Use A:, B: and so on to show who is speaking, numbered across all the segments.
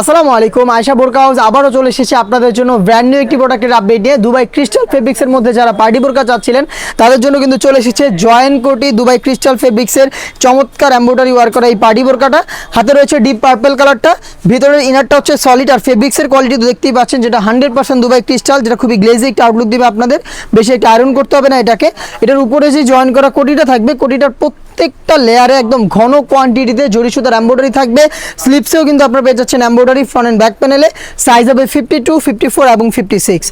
A: আসসালামু আলাইকুম, আয়েশা বোরকা হাউস আবারও চলে এসেছে আপনাদের জন্য ব্র্যান্ড নিউ একটি প্রোডাক্টের আপডেট নিয়ে। দুবাই ক্রিস্টাল ফেব্রিক্সের মধ্যে যারা পার্টি বোরকা চাচ্ছিলেন তাদের জন্য কিন্তু চলে এসেছে জয়েন্ট কোটি দুবাই ক্রিস্টাল ফেব্রিক্সের চমৎকার এমব্রয়ডারি ওয়ার্ক করা এই পার্টি বোরকাটা। হাতে রয়েছে ডিপ পার্পল কালারটা, ভিতরের ইনারটা হচ্ছে সলিড, আর ফেব্রিক্সের কোয়ালিটি তো দেখতেই পাচ্ছেন, যেটা 100% দুবাই ক্রিস্টাল, যেটা খুবই গ্লেজি একটা আউটলুক দিবে আপনাদের। বেশি একটা আয়রন করতে হবে না এটাকে। এটার উপরে যে জয়েন করা কোটিটা থাকবে, কোটিটার প্রত্যেকটা লেয়ারে একদম ঘন কোয়ান্টিটিতে জরি সুতার এমব্রয়ডারি থাকবে। স্লিপসেও কিন্তু আপনারা পেয়ে যাচ্ছেন এমব্রয়ডারি ফ্রন্ট এন্ড ব্যাক প্যানেলে। সাইজ হবে 52, 54 এবং 56।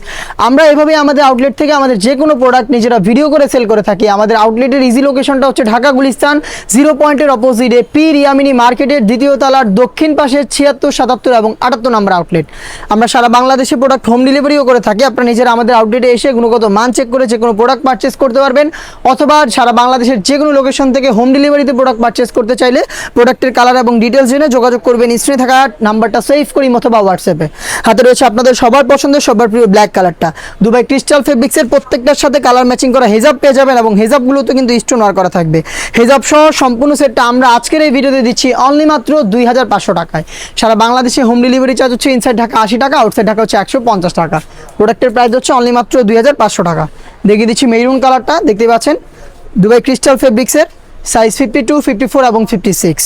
A: আমরা এভাবে আমাদের আউটলেট থেকে আমাদের যে কোনো প্রোডাক্ট নিজেরা ভিডিও করে সেল করে থাকি। আমাদের আউটলেটের ইজি লোকেশনটা হচ্ছে ঢাকা গুলিস্তান 0 পয়েন্টের অপোজিটে পি রিয়ামিনি মার্কেটের দ্বিতীয় তলার দক্ষিণ পাশে 76, 77 এবং 78 নম্বর আউটলেট। আমরা সারা বাংলাদেশে প্রোডাক্ট হোম ডেলিভারিও করে থাকি। আপনারা নিজেরা আমাদের আউটলেটে এসে গুণগত মান চেক করে যে কোনো প্রোডাক্ট পারচেস করতে পারবেন, অথবা সারা বাংলাদেশের যে কোনো লোকেশন থেকে হোম ডেলিভারিতে প্রোডাক্ট পারচেস করতে চাইলে প্রোডাক্টের কালার এবং ডিটেলস জেনে যোগাযোগ করবেন স্ক্রিনে থাকা নাম্বারটা সেভ করি অথবা হোয়াটসঅ্যাপে। হাতে রয়েছে আপনাদের সবার পছন্দের সবার প্রিয় ব্ল্যাক কালারটা। দুবাই ক্রিস্টাল ফেব্রিক্সের প্রত্যেকটার সাথে কালার ম্যাচিং করা হেজাব পেয়ে যাবেন, এবং হেজাবগুলোতে কিন্তু স্টোন ওয়ার্ক করা থাকবে। হেজাব সহ সম্পূর্ণ সেটটা আমরা আজকের এই ভিডিওতে দিচ্ছি অনলি মাত্র 2500 টাকায়। সারা বাংলাদেশে হোম ডেলিভারি চার্জ হচ্ছে ইনসাইড ঢাকা 80 টাকা, আউটসাইড ঢাকা হচ্ছে 150 টাকা। প্রোডাক্টের প্রাইস হচ্ছে অনলি মাত্র 2500 টাকা। দেখিয়ে দিচ্ছি মেরুন কালারটা, দেখতে পাচ্ছেন দুবাই ক্রিস্টাল ফেব্রিক্সের, সাইজ 52, 54 এবং 56।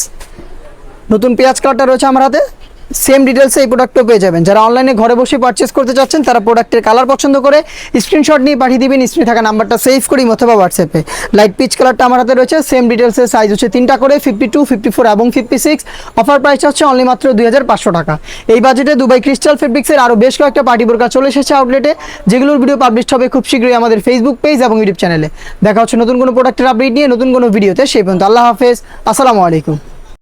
A: নতুন পেঁয়াজ কালারটা রয়েছে আমার হাতে। সেম ডিটেলসে এই প্রোডাক্টও পেয়ে যাবেন। যারা অনলাইনে ঘরে বসে পারচেস করতে চাচ্ছেন তারা প্রোডাক্টের কালার পছন্দ করে স্ক্রিনশট নিয়ে পাঠিয়ে দিবেন স্ক্রিনে থাকা নাম্বারটা সেভ করি অথবা হোয়াটসঅ্যাপে। লাইট পিচ কালারটা আমার হাতে রয়েছে, সেম ডিটেলসের, সাইজ হচ্ছে 3টা করে 52, 54 এবং 56। অফার প্রাইস হচ্ছে অনলি মাত্র 2500 টাকা। এই বাজেটে দুবাই ক্রিস্টাল ফেব্রিক্সের আরও বেশ কয়েকটা পার্টি বোরকা চলে এসেছে আউটলেটে, যেগুলোর ভিডিও পাবলিশ হবে খুব শীঘ্রই আমাদের ফেসবুক পেজ এবং ইউটিউব চ্যানেলে। দেখা হচ্ছে নতুন কোনো প্রোডাক্টের আপডেট নিয়ে নতুন কোনো ভিডিওতে। সেই পর্যন্ত আল্লাহ হাফেজ, আসসালামু আলাইকুম।